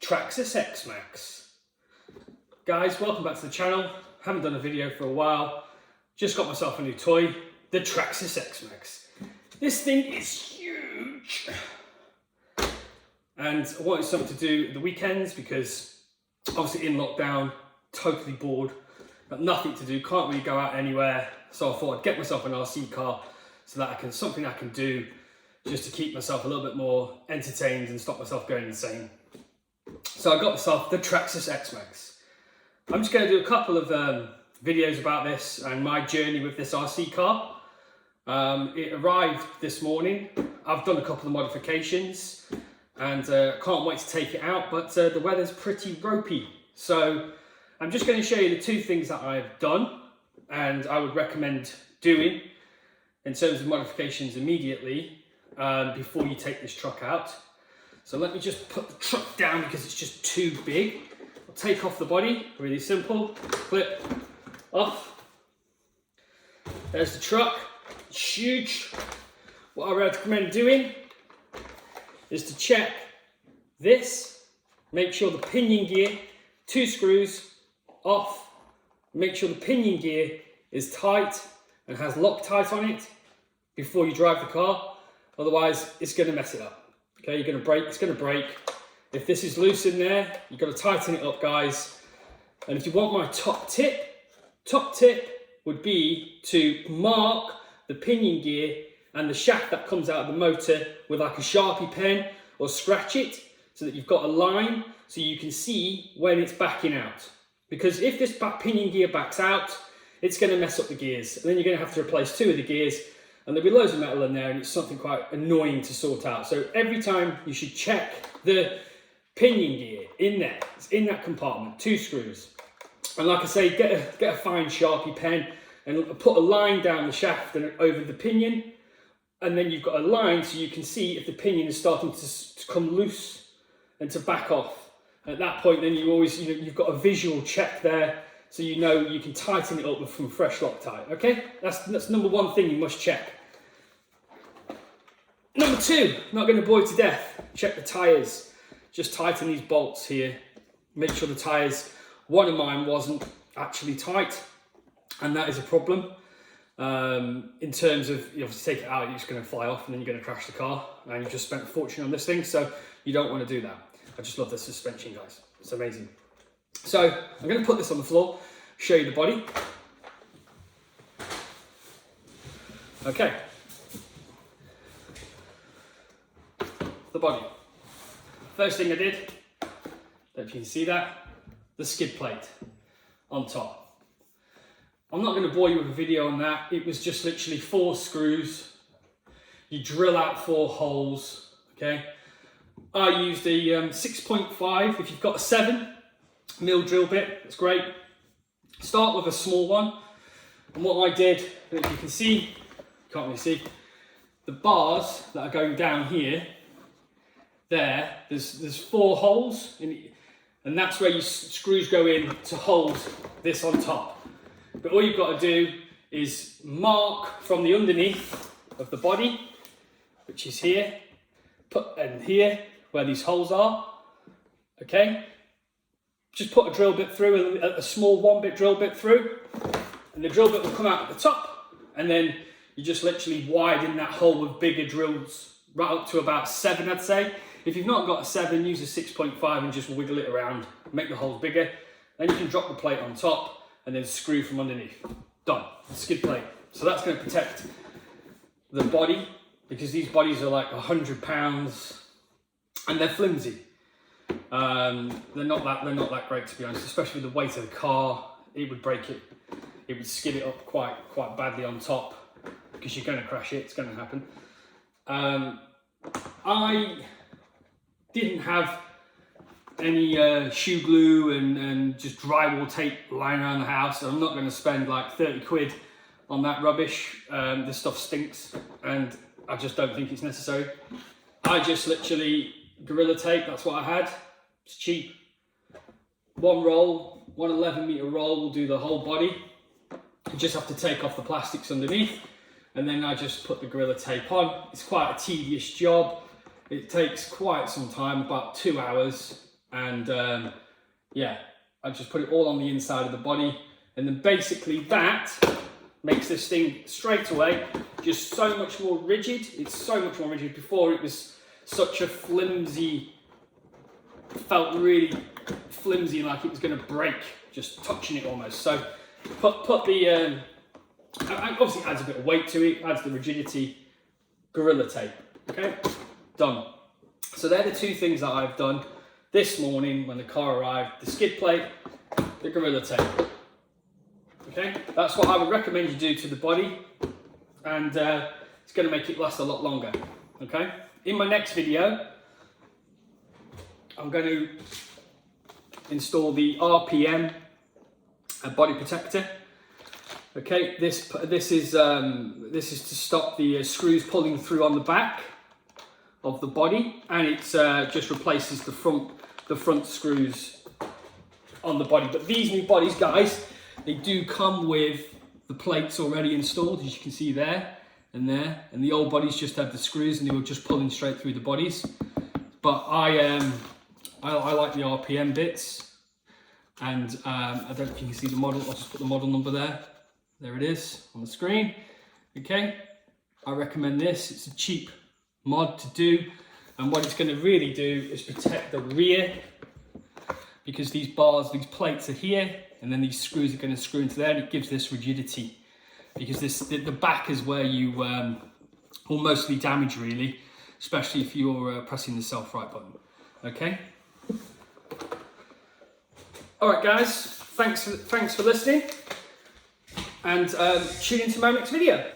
Traxxas Xmaxx. Guys, welcome back to the channel. Haven't done a video for a while. Just got myself a new toy, the Traxxas Xmaxx. This thing is huge. And I wanted something to do at the weekends because obviously in lockdown, totally bored, got nothing to do, can't really go out anywhere. So I thought I'd get myself an RC car so that something I can do just to keep myself a little bit more entertained and stop myself going insane. So I got myself the Traxxas Xmaxx. I'm just going to do a couple of videos about this and my journey with this RC car. It arrived this morning. I've done a couple of modifications and can't wait to take it out, but the weather's pretty ropey. So I'm just going to show you the two things that I've done and I would recommend doing in terms of modifications immediately before you take this truck out. So let me just put the truck down because it's just too big. I'll take off the body, really simple, clip off. There's the truck, it's huge. What I recommend doing is to check this, make sure the pinion gear, 2 screws off, make sure the pinion gear is tight and has Loctite on it before you drive the car, otherwise it's going to mess it up. Okay, you're going to break, it's going to break. If this is loose in there, you've got to tighten it up, guys. And if you want my top tip would be to mark the pinion gear and the shaft that comes out of the motor with like a Sharpie pen, or scratch it so that you've got a line so you can see when it's backing out. Because if this pinion gear backs out, it's going to mess up the gears. And then you're going to have to replace 2 of the gears. And there'll be loads of metal in there and it's something quite annoying to sort out. So every time you should check the pinion gear in there. It's in that compartment, 2 screws. And like I say, get a fine Sharpie pen and put a line down the shaft and over the pinion. And then you've got a line so you can see if the pinion is starting to come loose and to back off. At that point, then you always, you've got a visual check there so you know you can tighten it up with some fresh Loctite, okay? That's number 1 thing you must check. Number 2, not going to bore you to death, check the tyres. Just tighten these bolts here. Make sure the tyres, one of mine wasn't actually tight, and that is a problem. In terms of, you obviously take it out, you're just going to fly off and then you're going to crash the car, and you've just spent a fortune on this thing, so you don't want to do that. I just love the suspension, guys. It's amazing. So I'm going to put this on the floor, show you the body. Okay. The body. First thing I did, don't know if you can see that, the skid plate on top. I'm not going to bore you with a video on that. It was just literally 4 screws. You drill out 4 holes, okay? I used a 6.5. If you've got a 7mm drill bit, that's great. Start with a small one. And what I did, if you can see, you can't really see, the bars that are going down here, there's 4 holes, and that's where your screws go in to hold this on top. But all you've got to do is mark from the underneath of the body, which is here, and here, where these holes are, okay? Just put a drill bit through, a small 1-bit drill bit through, and the drill bit will come out at the top, and then you just literally widen that hole with bigger drills, right up to about 7, I'd say. If you've not got a 7, use a 6.5 and just wiggle it around, make the holes bigger. Then you can drop the plate on top and then screw from underneath. Done, skid plate. So that's going to protect the body, because these bodies are like 100 pounds and they're flimsy. They're not that great, to be honest, especially with the weight of the car. It would break it. It would skid it up quite badly on top, because you're going to crash it. It's going to happen. I didn't have any shoe glue and just drywall tape lying around the house, so I'm not going to spend like 30 quid on that rubbish. This stuff stinks and I just don't think it's necessary. I just literally Gorilla Tape, that's what I had. It's cheap. 1 roll, 1 11-meter roll will do the whole body. You just have to take off the plastics underneath, and then I just put the Gorilla Tape on. It's quite a tedious job. It takes quite some time, about 2 hours, and yeah, I just put it all on the inside of the body, and then basically that makes this thing straight away just so much more rigid. It's so much more rigid. Before it was such a flimsy, felt really flimsy, like it was going to break just touching it almost. So put the obviously adds a bit of weight to it, adds the rigidity. Gorilla Tape. Okay, done. So they're the two things that I've done this morning when the car arrived: the skid plate, the Gorilla Tape. Okay, that's what I would recommend you do to the body, and it's going to make it last a lot longer. Okay, in my next video I'm going to install the RPM body protector. Okay, this is to stop the screws pulling through on the back of the body, and it just replaces the front screws on the body. But these new bodies, guys, they do come with the plates already installed, as you can see there and there. And the old bodies just had the screws, and they were just pulling straight through the bodies. But I like the RPM bits, and I don't know if you can see the model. I'll just put the model number there. There it is on the screen. Okay, I recommend this. It's a cheap mod to do, and what it's going to really do is protect the rear, because these bars, these plates are here, and then these screws are going to screw into there, and it gives this rigidity, because the back is where you will mostly damage, really, especially if you're pressing the self-right button. Okay. All right, guys. Thanks for listening. And tune into my next video.